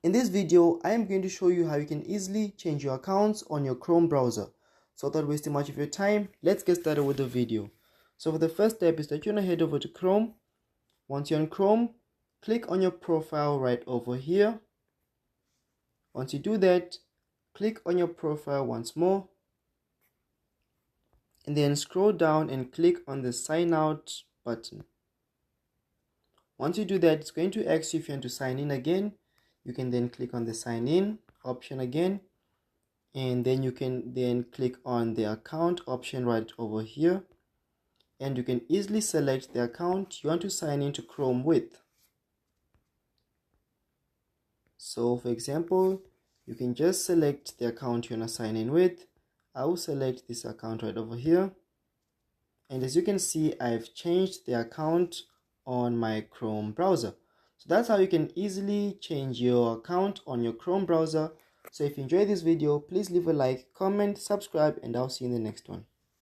In this video, I am going to show you how you can easily change your accounts on your Chrome browser. So without wasting much of your time, let's get started with the video. So for the first step is that you're going to head over to Chrome. Once you're on Chrome, click on your profile right over here. Once you do that, click on your profile once more. And then scroll down and click on the sign out button. Once you do that, it's going to ask you if you want to sign in again. You can then click on the sign in option again, and then you can then click on the account option right over here, and you can easily select the account you want to sign into Chrome with. So for example, you can just select the account you want to sign in with. I will select this account right over here, and as you can see, I've changed the account on my Chrome browser. So that's how you can easily change your account on your Chrome browser. So if you enjoyed this video, please leave a like, comment, subscribe, and I'll see you in the next one.